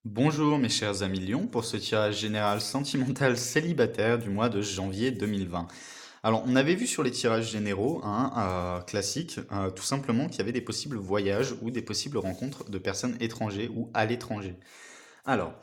Bonjour mes chers amis Lions pour ce tirage général sentimental célibataire du mois de janvier 2020. Alors on avait vu sur les tirages généraux classiques tout simplement qu'il y avait des possibles voyages ou des possibles rencontres de personnes étrangères ou à l'étranger. Alors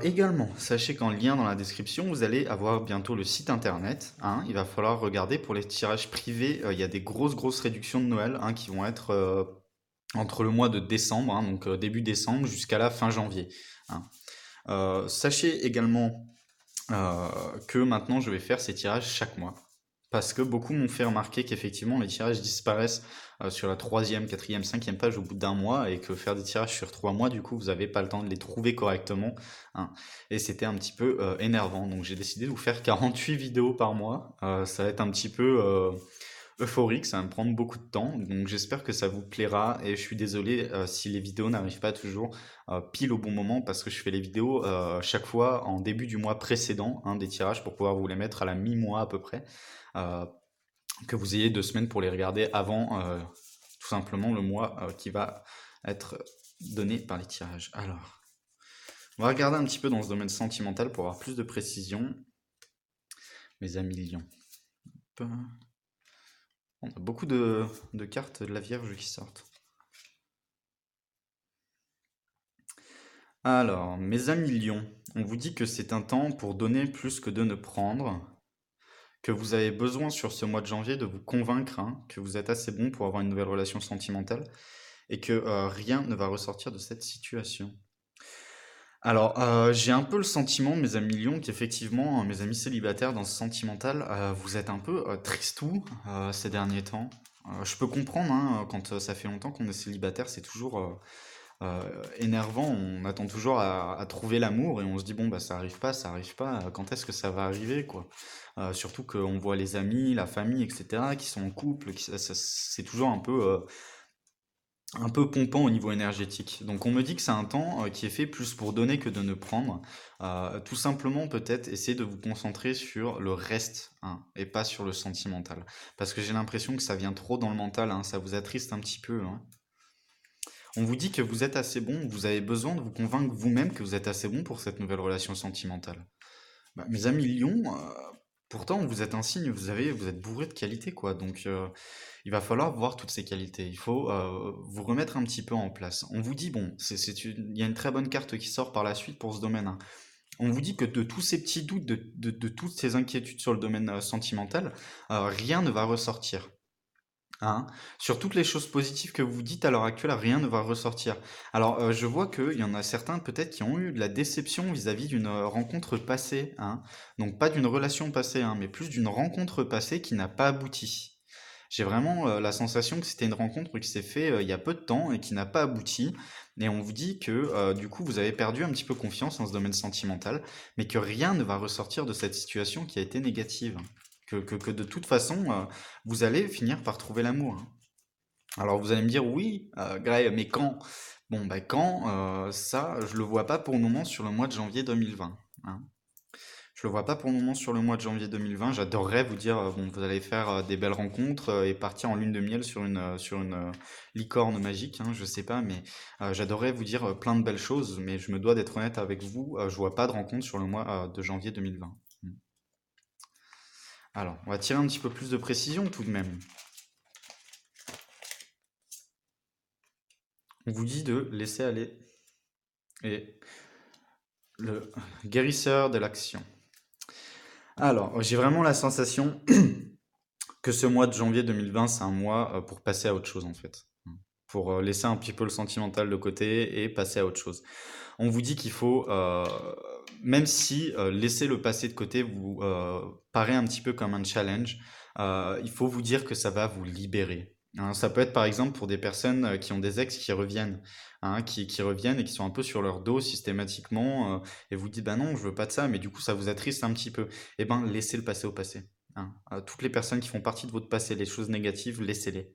également sachez qu'en lien dans la description vous allez avoir bientôt le site internet. Il va falloir regarder pour les tirages privés, il y a des grosses réductions de Noël qui vont être entre le mois de décembre, donc début décembre jusqu'à la fin janvier. hein. Sachez également que maintenant je vais faire ces tirages chaque mois. Parce que beaucoup m'ont fait remarquer qu'effectivement les tirages disparaissent sur la troisième, quatrième, cinquième page au bout d'un mois et que faire des tirages sur 3 mois, du coup, vous n'avez pas le temps de les trouver correctement. hein. Et c'était un petit peu énervant. Donc j'ai décidé de vous faire 48 vidéos par mois. Ça va être un petit peu euphorique, ça va me prendre beaucoup de temps, donc j'espère que ça vous plaira et je suis désolé si les vidéos n'arrivent pas toujours pile au bon moment parce que je fais les vidéos chaque fois en début du mois précédent des tirages pour pouvoir vous les mettre à la mi-mois à peu près, euh, que vous ayez 2 semaines pour les regarder avant tout simplement le mois qui va être donné par les tirages. Alors, on va regarder un petit peu dans ce domaine sentimental pour avoir plus de précision, mes amis lions. Hop. On a beaucoup de cartes de la Vierge qui sortent. Alors, mes amis lions, on vous dit que c'est un temps pour donner plus que de ne prendre, que vous avez besoin sur ce mois de janvier de vous convaincre que vous êtes assez bon pour avoir une nouvelle relation sentimentale et que rien ne va ressortir de cette situation. Alors, j'ai un peu le sentiment, mes amis lions, qu'effectivement, mes amis célibataires dans ce sentimental, vous êtes un peu tristou ces derniers temps. Je peux comprendre, quand ça fait longtemps qu'on est célibataire, c'est toujours énervant. On attend toujours à trouver l'amour et on se dit, bon, bah ça arrive pas, quand est-ce que ça va arriver, quoi. Surtout qu'on voit les amis, la famille, etc., qui sont en couple, c'est toujours un peu pompant au niveau énergétique. Donc on me dit que c'est un temps qui est fait plus pour donner que de ne prendre. Tout simplement peut-être essayer de vous concentrer sur le reste et pas sur le sentimental. Parce que j'ai l'impression que ça vient trop dans le mental, ça vous attriste un petit peu. On vous dit que vous êtes assez bon, vous avez besoin de vous convaincre vous-même que vous êtes assez bon pour cette nouvelle relation sentimentale. Bah, mes amis lions, pourtant vous êtes un signe, vous êtes bourré de qualités, quoi. Donc il va falloir voir toutes ces qualités. Il faut vous remettre un petit peu en place. On vous dit, bon, il y a une très bonne carte qui sort par la suite pour ce domaine. On vous dit que de tous ces petits doutes, de toutes ces inquiétudes sur le domaine sentimental, rien ne va ressortir. Hein. Sur toutes les choses positives que vous dites à l'heure actuelle, rien ne va ressortir. Alors, je vois qu'il y en a certains peut-être qui ont eu de la déception vis-à-vis d'une rencontre passée. Donc pas d'une relation passée, mais plus d'une rencontre passée qui n'a pas abouti. J'ai vraiment la sensation que c'était une rencontre qui s'est faite il y a peu de temps et qui n'a pas abouti. Et on vous dit que du coup vous avez perdu un petit peu confiance dans ce domaine sentimental, mais que rien ne va ressortir de cette situation qui a été négative. Que de toute façon, vous allez finir par trouver l'amour. Alors vous allez me dire, oui, Gray, mais quand? Bon, bah quand, ça, je le vois pas pour le moment sur le mois de janvier 2020. hein. Je le vois pas pour le moment sur le mois de janvier 2020. J'adorerais vous dire, bon, vous allez faire des belles rencontres et partir en lune de miel sur une licorne magique, je sais pas, mais j'adorerais vous dire plein de belles choses, mais je me dois d'être honnête avec vous, je vois pas de rencontre sur le mois de janvier 2020. Mm. Alors, on va tirer un petit peu plus de précision tout de même. On vous dit de laisser aller. Et le guérisseur de l'action. Alors, j'ai vraiment la sensation que ce mois de janvier 2020, c'est un mois pour passer à autre chose en fait. Pour laisser un petit peu le sentimental de côté et passer à autre chose. On vous dit qu'il faut, même si laisser le passé de côté vous paraît un petit peu comme un challenge, il faut vous dire que ça va vous libérer. Ça peut être par exemple pour des personnes qui ont des ex qui reviennent, qui reviennent et qui sont un peu sur leur dos systématiquement, et vous dites bah non, je veux pas de ça, mais du coup ça vous attriste un petit peu. Eh ben laissez le passé au passé. Toutes les personnes qui font partie de votre passé, les choses négatives, laissez-les.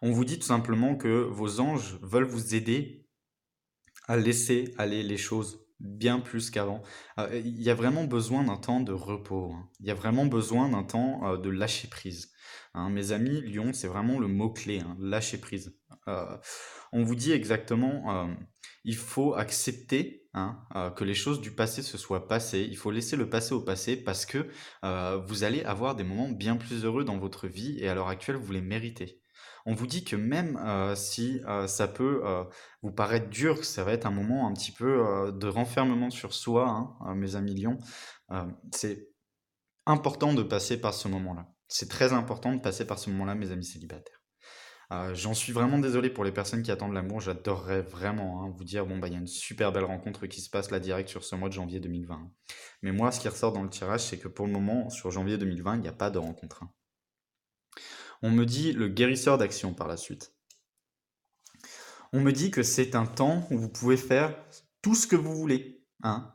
On vous dit tout simplement que vos anges veulent vous aider à laisser aller les choses bien plus qu'avant. Il y a vraiment besoin d'un temps de repos. Il y a vraiment besoin d'un temps de lâcher prise. Mes amis, Lyon, c'est vraiment le mot-clé, lâcher prise. On vous dit exactement, il faut accepter hein, que les choses du passé se soient passées. Il faut laisser le passé au passé parce que vous allez avoir des moments bien plus heureux dans votre vie et à l'heure actuelle, vous les méritez. On vous dit que même si ça peut vous paraître dur, que ça va être un moment un petit peu de renfermement sur soi, hein, mes amis lions, c'est important de passer par ce moment-là. C'est très important de passer par ce moment-là, mes amis célibataires. J'en suis vraiment désolé pour les personnes qui attendent l'amour. J'adorerais vraiment hein, vous dire, bon, bah, il y a une super belle rencontre qui se passe là direct sur ce mois de janvier 2020. Hein. Mais moi, ce qui ressort dans le tirage, c'est que pour le moment, sur janvier 2020, il n'y a pas de rencontre. Hein. On me dit le guérisseur d'action par la suite. On me dit que c'est un temps où vous pouvez faire tout ce que vous voulez. Hein.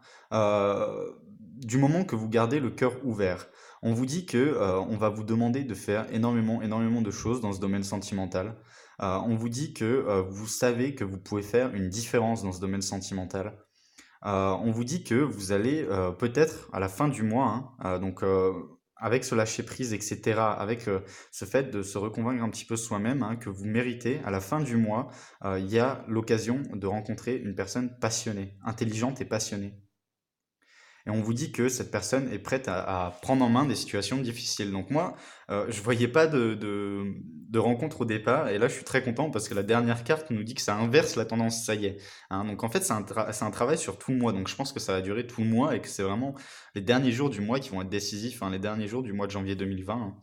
Du moment que vous gardez le cœur ouvert. On vous dit que on va vous demander de faire énormément de choses dans ce domaine sentimental. On vous dit que vous savez que vous pouvez faire une différence dans ce domaine sentimental. On vous dit que vous allez peut-être à la fin du mois, hein, avec ce lâcher prise, etc., avec ce fait de se reconvaincre un petit peu soi-même, hein, que vous méritez, à la fin du mois, il y a l'occasion de rencontrer une personne passionnée, intelligente et passionnée. Et on vous dit que cette personne est prête à prendre en main des situations difficiles. Donc moi, je voyais pas de rencontre au départ, et là je suis très content parce que la dernière carte nous dit que ça inverse la tendance, ça y est. Hein. Donc en fait, c'est un travail sur tout le mois, donc je pense que ça va durer tout le mois et que c'est vraiment les derniers jours du mois qui vont être décisifs, hein, les derniers jours du mois de janvier 2020. Hein.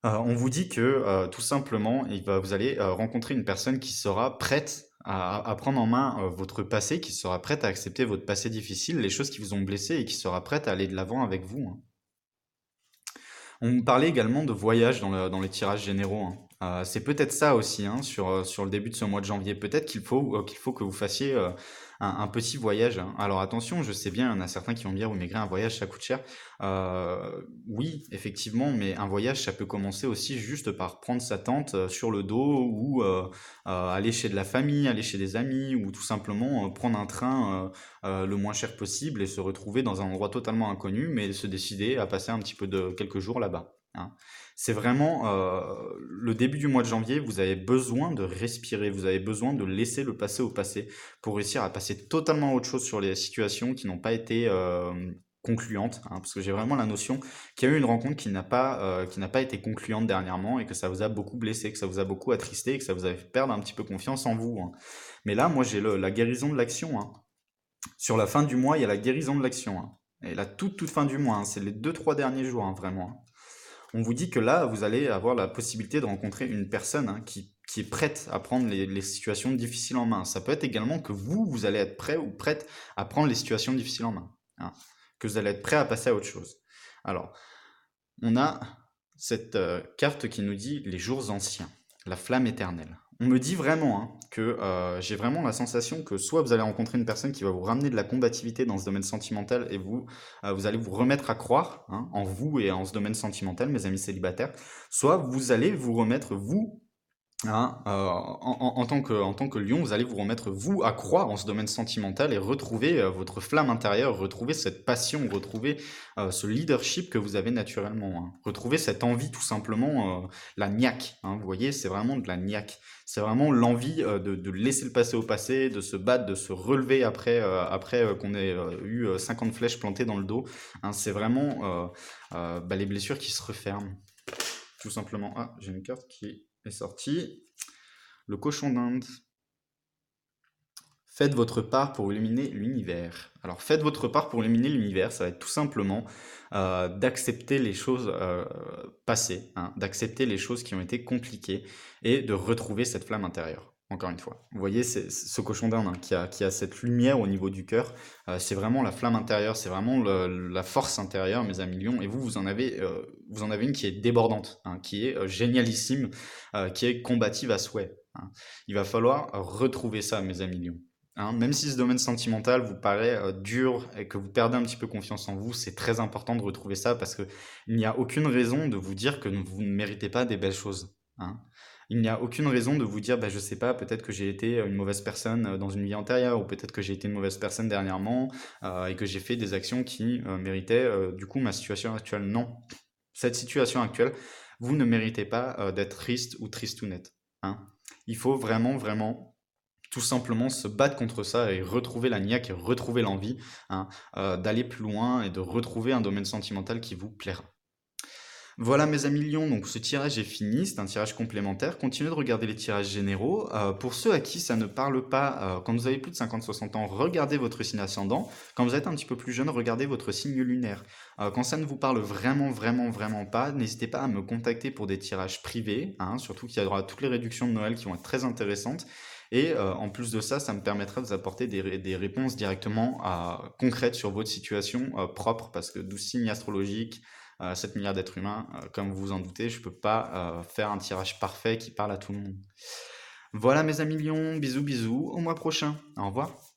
On vous dit que tout simplement, vous allez rencontrer une personne qui sera prête à prendre en main votre passé, qui sera prête à accepter votre passé difficile, les choses qui vous ont blessé et qui sera prête à aller de l'avant avec vous. Hein. On me parlait également de voyage dans les tirages généraux. Hein. C'est peut-être ça aussi hein, sur le début de ce mois de janvier. Peut-être qu'il faut que vous fassiez un petit voyage. Hein. Alors attention, je sais bien, il y en a certains qui vont me dire, oui mais Gré, un voyage ça coûte cher. Oui, effectivement, mais un voyage ça peut commencer aussi juste par prendre sa tente sur le dos ou aller chez de la famille, aller chez des amis ou tout simplement prendre un train le moins cher possible et se retrouver dans un endroit totalement inconnu, mais se décider à passer un petit peu de quelques jours là-bas. Hein. C'est vraiment le début du mois de janvier, vous avez besoin de respirer, vous avez besoin de laisser le passé au passé pour réussir à passer totalement à autre chose sur les situations qui n'ont pas été concluantes, hein, parce que j'ai vraiment la notion qu'il y a eu une rencontre qui n'a pas été concluante dernièrement et que ça vous a beaucoup blessé, que ça vous a beaucoup attristé et que ça vous a fait perdre un petit peu confiance en vous. Hein. Mais là, moi, j'ai la guérison de l'action. Hein. Sur la fin du mois, il y a la guérison de l'action. Hein. Et la toute fin du mois, hein, c'est les 2-3 derniers jours, hein, vraiment. Hein. On vous dit que là, vous allez avoir la possibilité de rencontrer une personne hein, qui est prête à prendre les situations difficiles en main. Ça peut être également que vous allez être prêt ou prête à prendre les situations difficiles en main. Hein. Que vous allez être prêt à passer à autre chose. Alors, on a cette carte qui nous dit les jours anciens, la flamme éternelle. On me dit vraiment hein, que j'ai vraiment la sensation que soit vous allez rencontrer une personne qui va vous ramener de la combativité dans ce domaine sentimental et vous allez vous remettre à croire hein, en vous et en ce domaine sentimental, mes amis célibataires, soit vous allez vous remettre vous hein, en tant que lion, vous allez vous remettre vous à croire en ce domaine sentimental et retrouver votre flamme intérieure, retrouver cette passion, retrouver ce leadership que vous avez naturellement, hein. Retrouver cette envie tout simplement, la niaque, hein, vous voyez, c'est vraiment de la niaque. C'est vraiment l'envie de laisser le passé au passé, de se battre, de se relever après qu'on ait eu 50 flèches plantées dans le dos. Hein, c'est vraiment les blessures qui se referment, tout simplement. Ah, j'ai une carte qui est sortie. Le cochon d'Inde. Faites votre part pour illuminer l'univers. Alors faites votre part pour illuminer l'univers, ça va être tout simplement d'accepter les choses passées, hein, d'accepter les choses qui ont été compliquées et de retrouver cette flamme intérieure. Encore une fois, vous voyez, c'est ce cochon d'Inde hein, qui a cette lumière au niveau du cœur. C'est vraiment la flamme intérieure, c'est vraiment la force intérieure, mes amis lions. Et vous en avez une qui est débordante, hein, qui est génialissime, qui est combative à souhait. Hein. Il va falloir retrouver ça, mes amis lions. Hein, même si ce domaine sentimental vous paraît dur et que vous perdez un petit peu confiance en vous, c'est très important de retrouver ça parce que il n'y a aucune raison de vous dire que vous ne méritez pas des belles choses. Hein. Il n'y a aucune raison de vous dire, bah, je sais pas, peut-être que j'ai été une mauvaise personne dans une vie antérieure ou peut-être que j'ai été une mauvaise personne dernièrement et que j'ai fait des actions qui méritaient du coup ma situation actuelle. Non, cette situation actuelle, vous ne méritez pas d'être triste ou tristounette. Hein. Il faut vraiment tout simplement se battre contre ça et retrouver la niaque et retrouver l'envie, hein, d'aller plus loin et de retrouver un domaine sentimental qui vous plaira. Voilà mes amis lions, donc ce tirage est fini, c'est un tirage complémentaire. Continuez de regarder les tirages généraux. Pour ceux à qui ça ne parle pas, quand vous avez plus de 50-60 ans, regardez votre signe ascendant. Quand vous êtes un petit peu plus jeune, regardez votre signe lunaire. Quand ça ne vous parle vraiment, vraiment, vraiment pas, n'hésitez pas à me contacter pour des tirages privés, hein, surtout qu'il y aura toutes les réductions de Noël qui vont être très intéressantes. Et en plus de ça, ça me permettra de vous apporter des réponses directement concrètes sur votre situation propre, parce que 12 signes astrologiques, 7 milliards d'êtres humains, comme vous vous en doutez, je peux pas faire un tirage parfait qui parle à tout le monde. Voilà mes amis lions, bisous bisous, au mois prochain, au revoir.